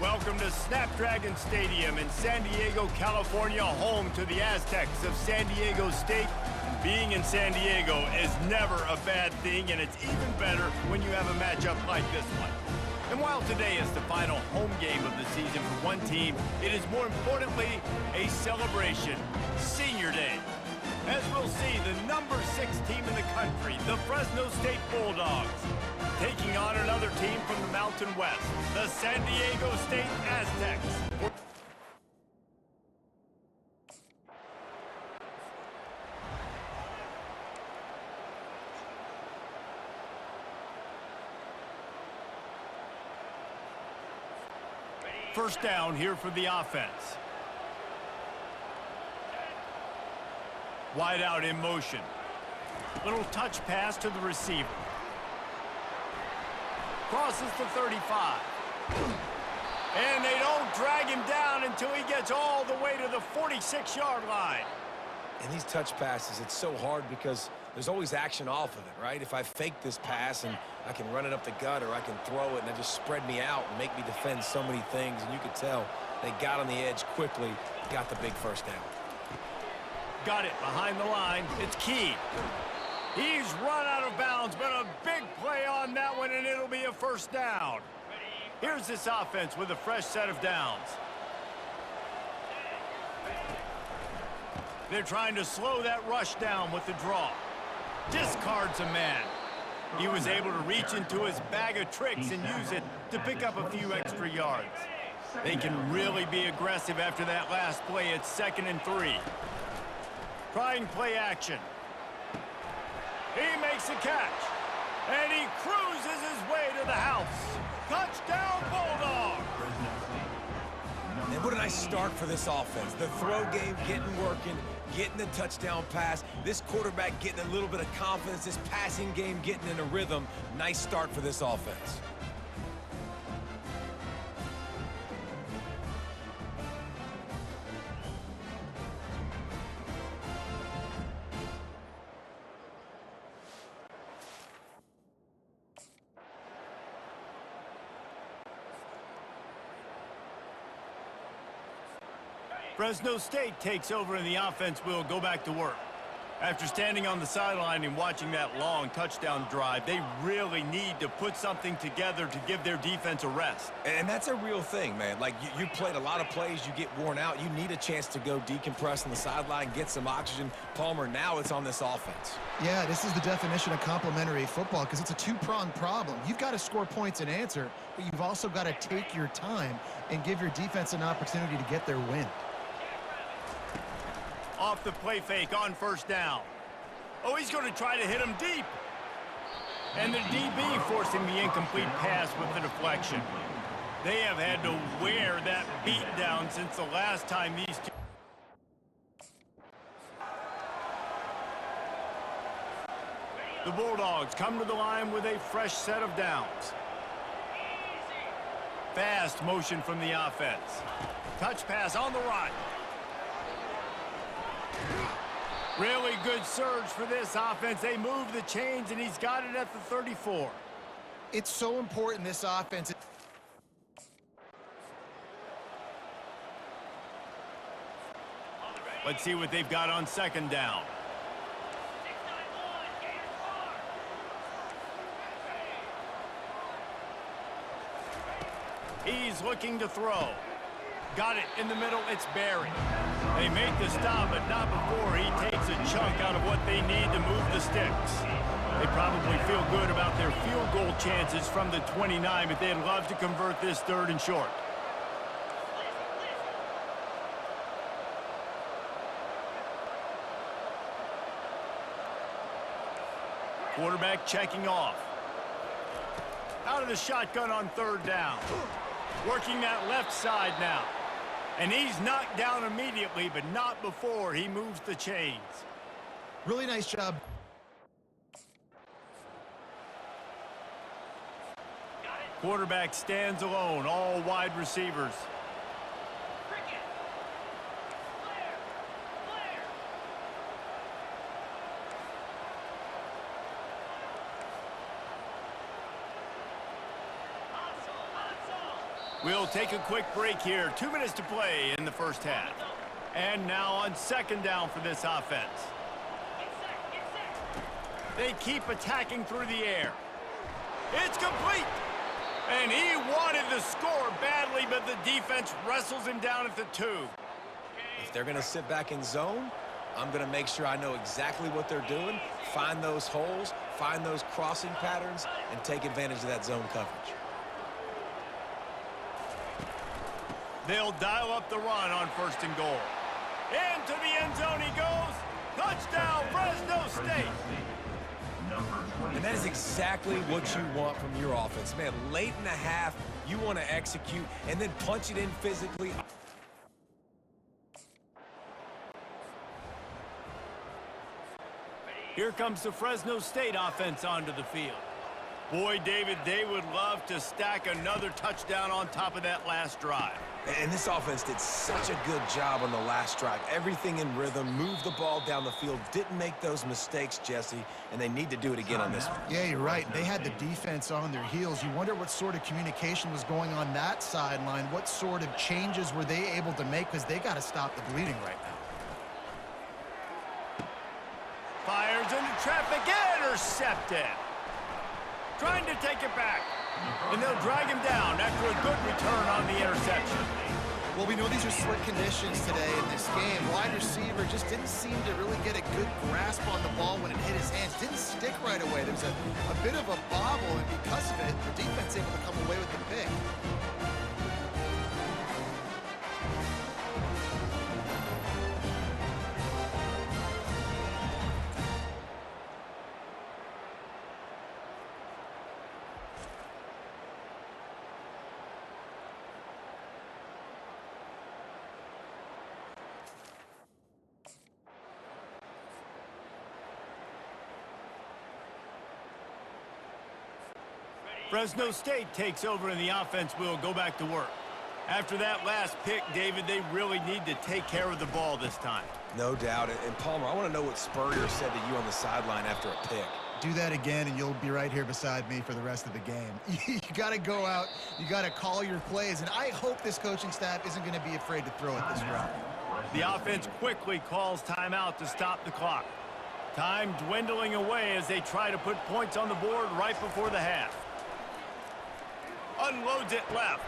Welcome to Snapdragon Stadium in San Diego, California, home to the Aztecs of San Diego State. Being in San Diego is never a bad thing, and it's even better when you have a matchup like this one. And while today is the final home game of the season for one team, it is more importantly a celebration, Senior Day. As we'll see, the number 6 team in the country, the Fresno State Bulldogs, taking on another team from the Mountain West, the San Diego State Aztecs. First down here for the offense. Wide out in motion. Little touch pass to the receiver. Crosses the 35. And they don't drag him down until he gets all the way to the 46-yard line. In these touch passes, it's so hard because there's always action off of it, right? If I fake this pass and I can run it up the gut, or I can throw it and it just spread me out and make me defend so many things, and you could tell they got on the edge quickly, got the big first down. Got it behind the line. It's Key. He's run out of bounds, but a big play on that one, and it'll be a first down. Here's this offense with a fresh set of downs. They're trying to slow that rush down with the draw. Discards a man. He was able to reach into his bag of tricks and use it to pick up a few extra yards. They can really be aggressive after that last play. It's 2nd and 3. Trying play action. He makes a catch. And he cruises his way to the house. Touchdown, Bulldogs! And what a nice start for this offense. The throw game working, getting the touchdown pass. This quarterback getting a little bit of confidence. This passing game getting in a rhythm. Nice start for this offense. Fresno State takes over, and the offense will go back to work. After standing on the sideline and watching that long touchdown drive, they really need to put something together to give their defense a rest. And that's a real thing, man. Like, you played a lot of plays, you get worn out, you need a chance to go decompress on the sideline, get some oxygen. Palmer, now it's on this offense. Yeah, this is the definition of complementary football, because it's a two-pronged problem. You've got to score points and answer, but you've also got to take your time and give your defense an opportunity to get their win. Off the play fake on first down. Oh, he's going to try to hit him deep. And the DB forcing the incomplete pass with the deflection. They have had to wear that beat down since the last time these two... The Bulldogs come to the line with a fresh set of downs. Fast motion from the offense. Touch pass on the right. Really good surge for this offense. They move the chains, and he's got it at the 34. It's so important, this offense. Let's see what they've got on second down. He's looking to throw. Got it in the middle. It's Barry. They make the stop, but not before he takes a chunk out of what they need to move the sticks. They probably feel good about their field goal chances from the 29, but they'd love to convert this 3rd and short. Quarterback checking off. Out of the shotgun on 3rd down. Working that left side now. And he's knocked down immediately, but not before he moves the chains. Really nice job. Quarterback stands alone, all wide receivers. We'll take a quick break here. 2 minutes to play in the first half. And now on second down for this offense. They keep attacking through the air. It's complete. And he wanted the score badly, but the defense wrestles him down at the 2. If they're going to sit back in zone, I'm going to make sure I know exactly what they're doing, find those holes, find those crossing patterns, and take advantage of that zone coverage. They'll dial up the run on first and goal. Into the end zone he goes. Touchdown, Fresno State. And that is exactly what you want from your offense. Man, late in the half, you want to execute and then punch it in physically. Here comes the Fresno State offense onto the field. Boy, David, they would love to stack another touchdown on top of that last drive. And this offense did such a good job on the last drive. Everything in rhythm, moved the ball down the field, didn't make those mistakes, Jesse, and they need to do it again on this one. Yeah, you're right. They had the defense on their heels. You wonder what sort of communication was going on that sideline. What sort of changes were they able to make, because they got to stop the bleeding right now. Fires into traffic, intercepted. Trying to take it back. And they'll drag him down after a good return on the interception. Well, we know these are slick conditions today in this game. Wide receiver just didn't seem to really get a good grasp on the ball when it hit his hands. Didn't stick right away. There was a bit of a bobble, and because of it, the defense able to come away with the pick. Fresno State takes over and the offense will go back to work. After that last pick, David, they really need to take care of the ball this time. No doubt. And Palmer, I want to know what Spurrier said to you on the sideline after a pick. Do that again, and you'll be right here beside me for the rest of the game. You got to go out. You got to call your plays, and I hope this coaching staff isn't going to be afraid to throw it this route. The offense quickly calls timeout to stop the clock. Time dwindling away as they try to put points on the board right before the half. Unloads it left.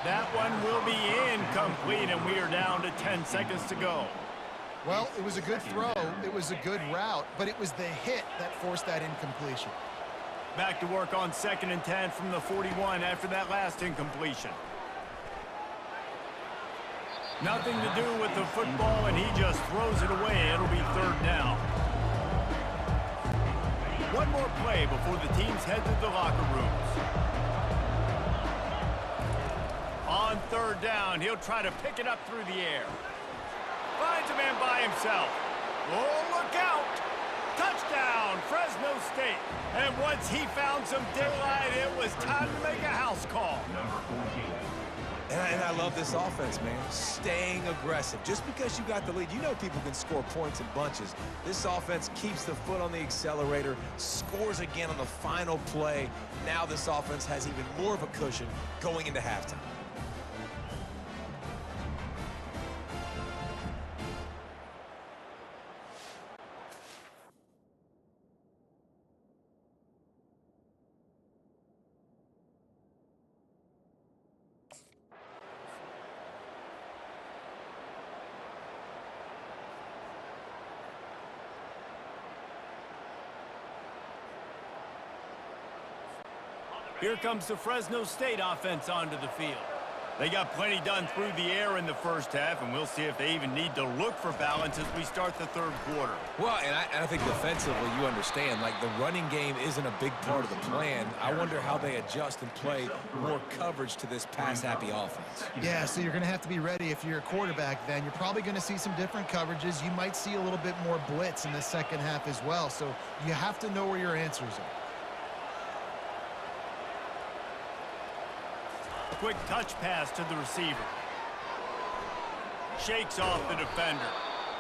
That one will be incomplete, and we are down to 10 seconds to go. Well, it was a good throw. It was a good route, but it was the hit that forced that incompletion. Back to work on 2nd and 10 from the 41 after that last incompletion. Nothing to do with the football, and he just throws it away. It'll be 3rd down. One more play before the teams head to the locker rooms. On 3rd down, he'll try to pick it up through the air. Finds a man by himself. Oh, look out! Touchdown, Fresno State. And once he found some daylight, it was time to make a house call. And I love this offense, man. Staying aggressive. Just because you got the lead, you know people can score points in bunches. This offense keeps the foot on the accelerator, scores again on the final play. Now this offense has even more of a cushion going into halftime. Here comes the Fresno State offense onto the field. They got plenty done through the air in the first half, and we'll see if they even need to look for balance as we start the 3rd quarter. Well, and I think defensively, you understand, like the running game isn't a big part of the plan. I wonder how they adjust and play more coverage to this pass-happy offense. Yeah, so you're going to have to be ready if you're a quarterback then. You're probably going to see some different coverages. You might see a little bit more blitz in the second half as well, so you have to know where your answers are. Quick touch pass to the receiver. Shakes off the defender.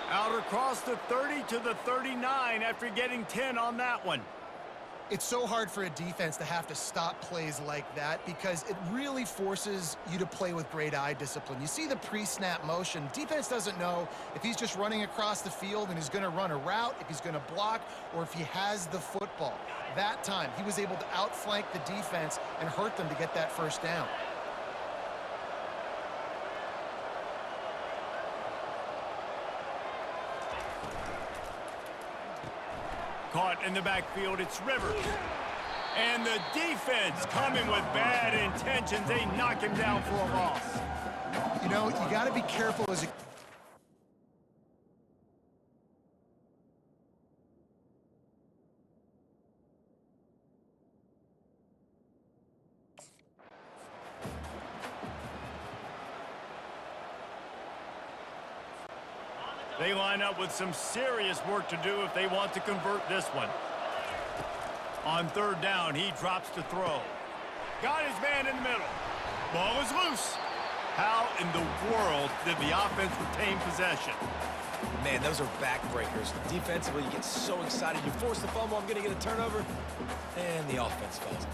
Out across the 30 to the 39 after getting 10 on that one. It's so hard for a defense to have to stop plays like that because it really forces you to play with great eye discipline. You see the pre-snap motion. Defense doesn't know if he's just running across the field and he's going to run a route, if he's going to block, or if he has the football. That time, he was able to outflank the defense and hurt them to get that first down. Caught in the backfield, it's Rivers. And the defense coming with bad intentions. They knock him down for a loss. You know, you got to be careful as a... They line up with some serious work to do if they want to convert this one. On third down, he drops to throw. Got his man in the middle. Ball is loose. How in the world did the offense retain possession? Man, those are backbreakers. Defensively, you get so excited. You force the fumble, I'm going to get a turnover, and the offense falls.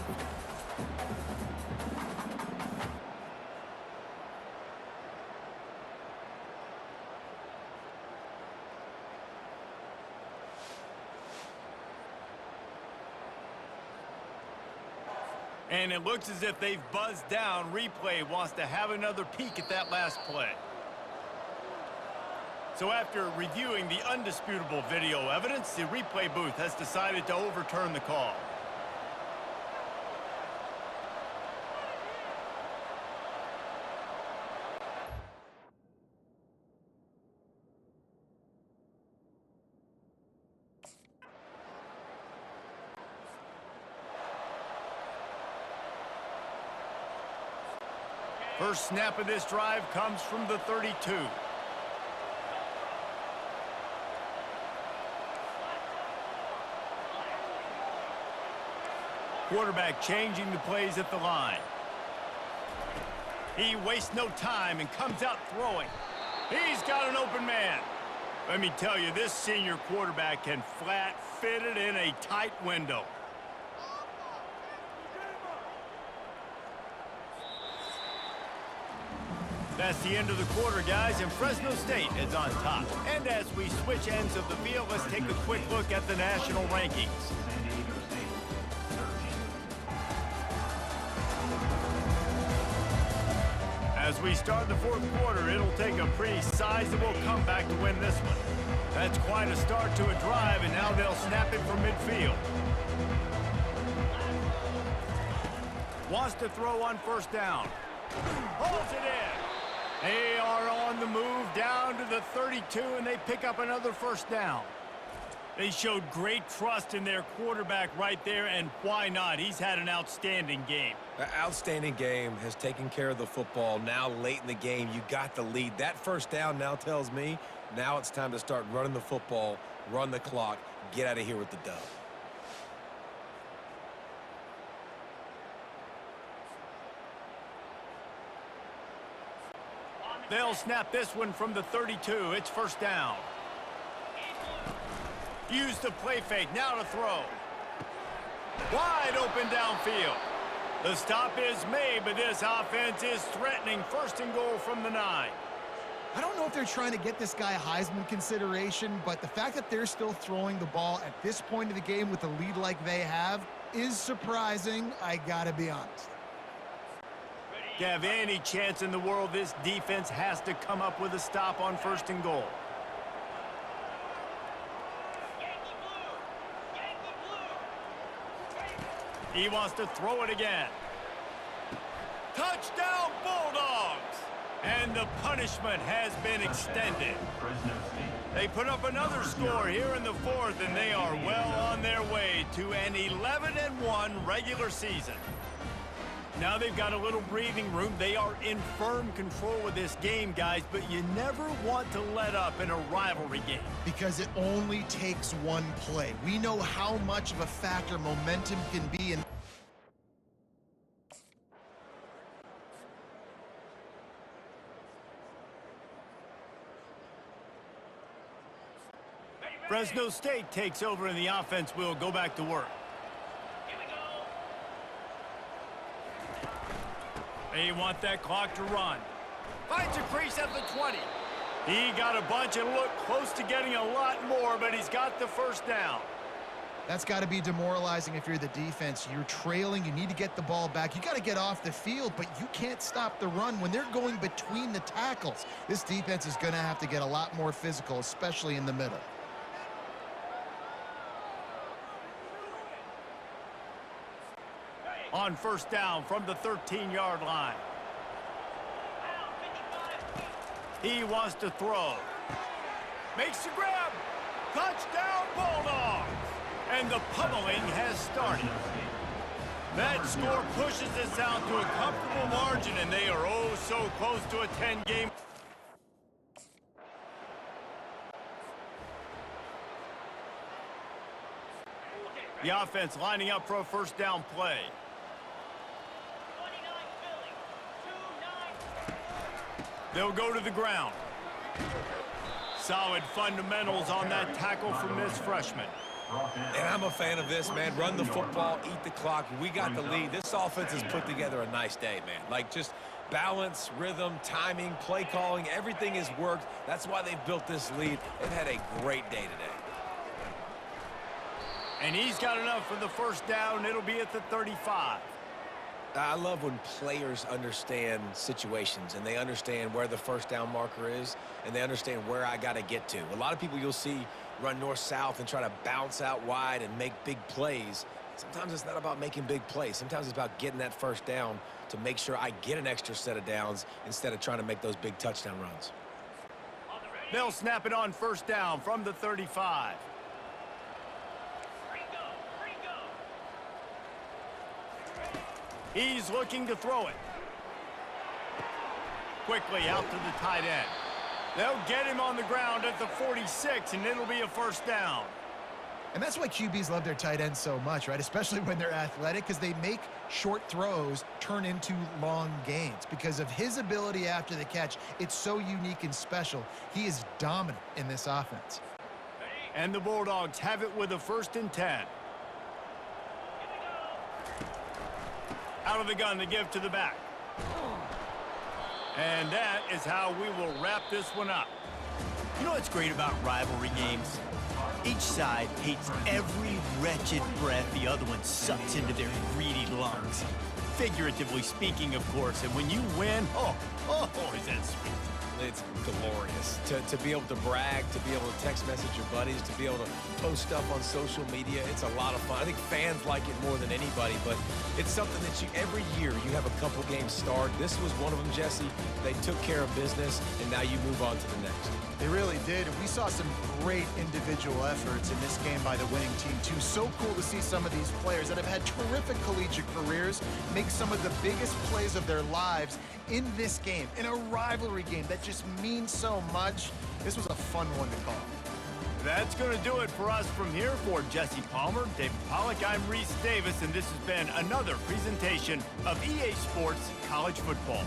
And it looks as if they've buzzed down. Replay wants to have another peek at that last play. So after reviewing the undisputable video evidence, the replay booth has decided to overturn the call. First snap of this drive comes from the 32. Quarterback changing the plays at the line. He wastes no time and comes out throwing. He's got an open man. Let me tell you, this senior quarterback can flat fit it in a tight window. That's the end of the quarter, guys, and Fresno State is on top. And as we switch ends of the field, let's take a quick look at the national rankings. As we start the fourth quarter, it'll take a pretty sizable comeback to win this one. That's quite a start to a drive, and now they'll snap it from midfield. Wants to throw on first down. Holds it in. They are on the move down to the 32, and they pick up another first down. They showed great trust in their quarterback right there, and why not? He's had an outstanding game. An outstanding game, has taken care of the football. Now late in the game, you got the lead. That first down now tells me now it's time to start running the football, run the clock, get out of here with the dub. They'll snap this one from the 32. It's first down. Use the play fake. Now to throw. Wide open downfield. The stop is made, but this offense is threatening. First and goal from the 9. I don't know if they're trying to get this guy Heisman consideration, but the fact that they're still throwing the ball at this point of the game with a lead like they have is surprising, I gotta be honest. To have any chance in the world, this defense has to come up with a stop on first and goal. He wants to throw it again. Touchdown, Bulldogs! And the punishment has been extended. They put up another score here in the fourth, and they are well on their way to an 11-1 regular season. Now they've got a little breathing room. They are in firm control of this game, guys, but you never want to let up in a rivalry game. Because it only takes one play. We know how much of a factor momentum can be in. Fresno State takes over and the offense will go back to work. They want that clock to run. Finds a crease at the 20. He got a bunch and looked close to getting a lot more, but he's got the first down. That's got to be demoralizing if you're the defense. You're trailing. You need to get the ball back. You got to get off the field, but you can't stop the run when they're going between the tackles. This defense is going to have to get a lot more physical, especially in the middle. On first down from the 13-yard line. He wants to throw. Makes the grab. Touchdown, Bulldogs. And the pummeling has started. That score pushes us out to a comfortable margin, and they are oh so close to a 10-game. The offense lining up for a first down play. They'll go to the ground. Solid fundamentals on that tackle from this freshman. And I'm a fan of this, man. Run the football, eat the clock. We got the lead. This offense has put together a nice day, man. Like, just balance, rhythm, timing, play calling, everything has worked. That's why they've built this lead. They've had a great day today. And he's got enough for the first down. It'll be at the 35. I love when players understand situations and they understand where the first down marker is and they understand where I got to get to. A lot of people you'll see run north-south and try to bounce out wide and make big plays. Sometimes it's not about making big plays. Sometimes it's about getting that first down to make sure I get an extra set of downs instead of trying to make those big touchdown runs. They'll snap it on first down from the 35. He's looking to throw it. Quickly out to the tight end. They'll get him on the ground at the 46, and it'll be a first down. And that's why QBs love their tight ends so much, right? Especially when they're athletic, because they make short throws turn into long gains. Because of his ability after the catch, it's so unique and special. He is dominant in this offense. And the Bulldogs have it with a 1st and 10. Out of the gun to give to the back. And that is how we will wrap this one up. You know what's great about rivalry games? Each side hates every wretched breath the other one sucks into their greedy lungs. Figuratively speaking, of course. And when you win, oh, is that sweet. It's glorious to be able to brag, to be able to text message your buddies, to be able to post stuff on social media. It's a lot of fun. I think fans like it more than anybody, but it's something that every year you have a couple games start. This was one of them, Jesse. They took care of business, and now you move on to the next. They really did. We saw some great individual efforts in this game by the winning team, too. So cool to see some of these players that have had terrific collegiate careers make some of the biggest plays of their lives in this game, in a rivalry game that just means so much. This was a fun one to call. That's going to do it for us from here. For Jesse Palmer, David Pollack, I'm Reese Davis, and this has been another presentation of EA Sports College Football.